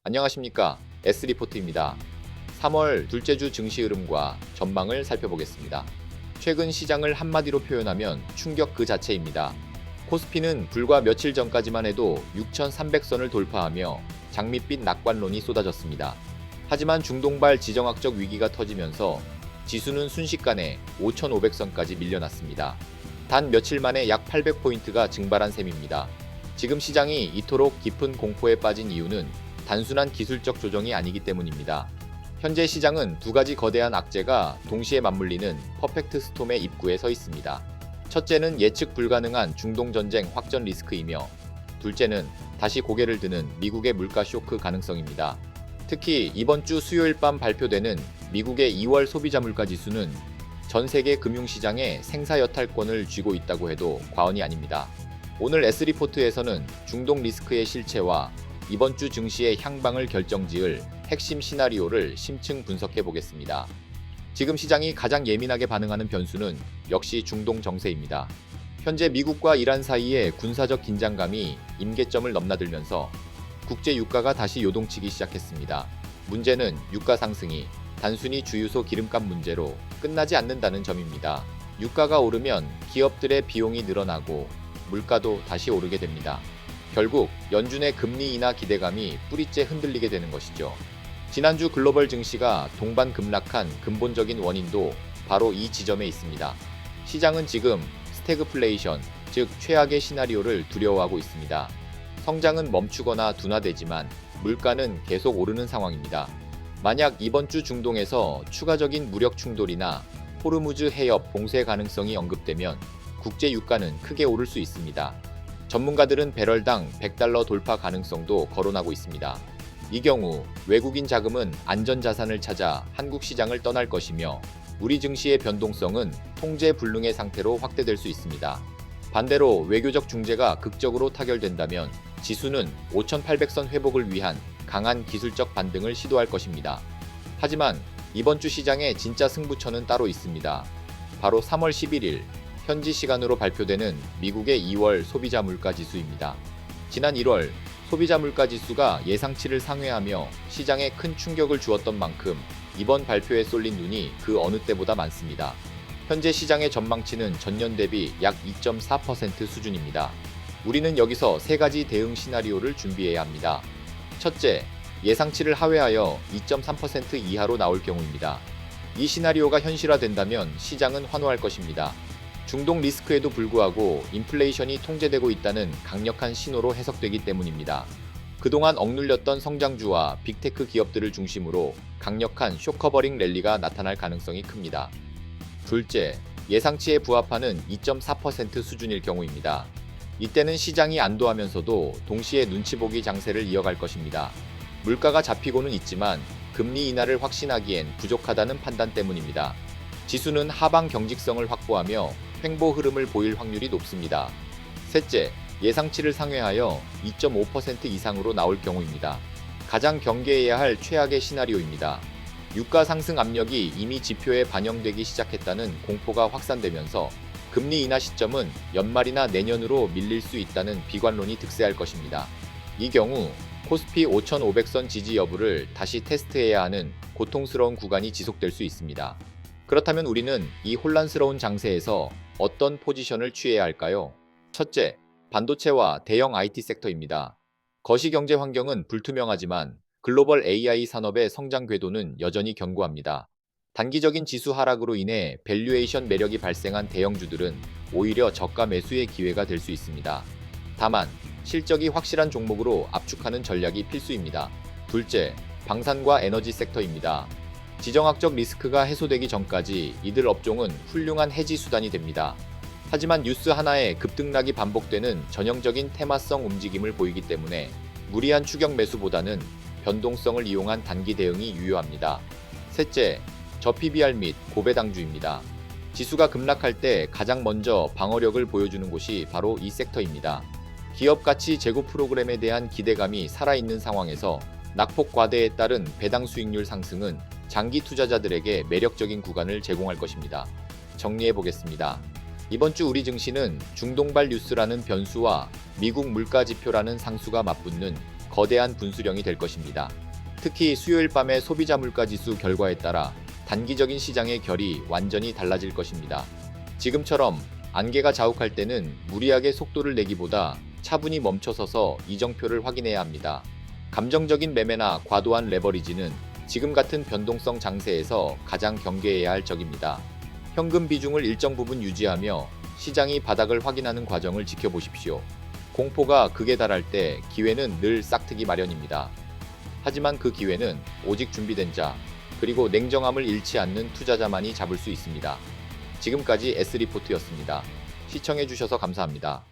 안녕하십니까. S리포트입니다. 3월 둘째 주 증시 흐름과 전망을 살펴보겠습니다. 최근 시장을 한마디로 표현하면 충격 그 자체입니다. 코스피는 불과 며칠 전까지만 해도 6,300선을 돌파하며 장밋빛 낙관론이 쏟아졌습니다. 하지만 중동발 지정학적 위기가 터지면서 지수는 순식간에 5,500선까지 밀려났습니다. 단 며칠 만에 약 800포인트가 증발한 셈입니다. 지금 시장이 이토록 깊은 공포에 빠진 이유는 단순한 기술적 조정이 아니기 때문입니다. 현재 시장은 두 가지 거대한 악재가 동시에 맞물리는 퍼펙트 스톰의 입구에 서 있습니다. 첫째는 예측 불가능한 중동 전쟁 확전 리스크이며, 둘째는 다시 고개를 드는 미국의 물가 쇼크 가능성입니다. 특히 이번 주 수요일 밤 발표되는 미국의 2월 소비자 물가 지수는 전 세계 금융시장에 생사여탈권을 쥐고 있다고 해도 과언이 아닙니다. 오늘 S리포트에서는 중동 리스크의 실체와 이번 주 증시의 향방을 결정지을 핵심 시나리오를 심층 분석해 보겠습니다. 지금 시장이 가장 예민하게 반응하는 변수는 역시 중동 정세입니다. 현재 미국과 이란 사이의 군사적 긴장감이 임계점을 넘나들면서 국제 유가가 다시 요동치기 시작했습니다. 문제는 유가 상승이 단순히 주유소 기름값 문제로 끝나지 않는다는 점입니다. 유가가 오르면 기업들의 비용이 늘어나고 물가도 다시 오르게 됩니다. 결국 연준의 금리 인하 기대감이 뿌리째 흔들리게 되는 것이죠. 지난주 글로벌 증시가 동반 급락한 근본적인 원인도 바로 이 지점에 있습니다. 시장은 지금 스태그플레이션, 즉 최악의 시나리오를 두려워하고 있습니다. 성장은 멈추거나 둔화되지만 물가는 계속 오르는 상황입니다. 만약 이번 주 중동에서 추가적인 무력 충돌이나 호르무즈 해협 봉쇄 가능성이 언급되면 국제 유가는 크게 오를 수 있습니다. 전문가들은 배럴당 $100 돌파 가능성도 거론하고 있습니다. 이 경우 외국인 자금은 안전자산을 찾아 한국 시장을 떠날 것이며 우리 증시의 변동성은 통제 불능의 상태로 확대될 수 있습니다. 반대로 외교적 중재가 극적으로 타결된다면 지수는 5,800선 회복을 위한 강한 기술적 반등을 시도할 것입니다. 하지만 이번 주 시장의 진짜 승부처는 따로 있습니다. 바로 3월 11일 현지 시간으로 발표되는 미국의 2월 소비자 물가 지수입니다. 지난 1월 소비자 물가 지수가 예상치를 상회하며 시장에 큰 충격을 주었던 만큼 이번 발표에 쏠린 눈이 그 어느 때보다 많습니다. 현재 시장의 전망치는 전년 대비 약 2.4% 수준입니다. 우리는 여기서 세 가지 대응 시나리오를 준비해야 합니다. 첫째, 예상치를 하회하여 2.3% 이하로 나올 경우입니다. 이 시나리오가 현실화된다면 시장은 환호할 것입니다. 중동 리스크에도 불구하고 인플레이션이 통제되고 있다는 강력한 신호로 해석되기 때문입니다. 그동안 억눌렸던 성장주와 빅테크 기업들을 중심으로 강력한 쇼커버링 랠리가 나타날 가능성이 큽니다. 둘째, 예상치에 부합하는 2.4% 수준일 경우입니다. 이때는 시장이 안도하면서도 동시에 눈치보기 장세를 이어갈 것입니다. 물가가 잡히고는 있지만 금리 인하를 확신하기엔 부족하다는 판단 때문입니다. 지수는 하방 경직성을 확보하며 횡보 흐름을 보일 확률이 높습니다. 셋째, 예상치를 상회하여 2.5% 이상으로 나올 경우입니다. 가장 경계해야 할 최악의 시나리오입니다. 유가 상승 압력이 이미 지표에 반영되기 시작했다는 공포가 확산되면서 금리 인하 시점은 연말이나 내년으로 밀릴 수 있다는 비관론이 득세할 것입니다. 이 경우 코스피 5,500선 지지 여부를 다시 테스트해야 하는 고통스러운 구간이 지속될 수 있습니다. 그렇다면 우리는 이 혼란스러운 장세에서 어떤 포지션을 취해야 할까요? 첫째, 반도체와 대형 IT 섹터입니다. 거시경제 환경은 불투명하지만 글로벌 AI 산업의 성장 궤도는 여전히 견고합니다. 단기적인 지수 하락으로 인해 밸류에이션 매력이 발생한 대형주들은 오히려 저가 매수의 기회가 될 수 있습니다. 다만 실적이 확실한 종목으로 압축하는 전략이 필수입니다. 둘째, 방산과 에너지 섹터입니다. 지정학적 리스크가 해소되기 전까지 이들 업종은 훌륭한 해지 수단이 됩니다. 하지만 뉴스 하나에 급등락이 반복되는 전형적인 테마성 움직임을 보이기 때문에 무리한 추격 매수보다는 변동성을 이용한 단기 대응이 유효합니다. 셋째, 저PBR 및 고배당주입니다. 지수가 급락할 때 가장 먼저 방어력을 보여주는 곳이 바로 이 섹터입니다. 기업 가치 제고 프로그램에 대한 기대감이 살아있는 상황에서 낙폭 과대에 따른 배당 수익률 상승은 장기 투자자들에게 매력적인 구간을 제공할 것입니다. 정리해 보겠습니다. 이번 주 우리 증시는 중동발 뉴스라는 변수와 미국 물가 지표라는 상수가 맞붙는 거대한 분수령이 될 것입니다. 특히 수요일 밤의 소비자 물가지수 결과에 따라 단기적인 시장의 결이 완전히 달라질 것입니다. 지금처럼 안개가 자욱할 때는 무리하게 속도를 내기보다 차분히 멈춰서서 이정표를 확인해야 합니다. 감정적인 매매나 과도한 레버리지는 지금 같은 변동성 장세에서 가장 경계해야 할 적입니다. 현금 비중을 일정 부분 유지하며 시장이 바닥을 확인하는 과정을 지켜보십시오. 공포가 극에 달할 때 기회는 늘 싹트기 마련입니다. 하지만 그 기회는 오직 준비된 자, 그리고 냉정함을 잃지 않는 투자자만이 잡을 수 있습니다. 지금까지 S리포트였습니다. 시청해주셔서 감사합니다.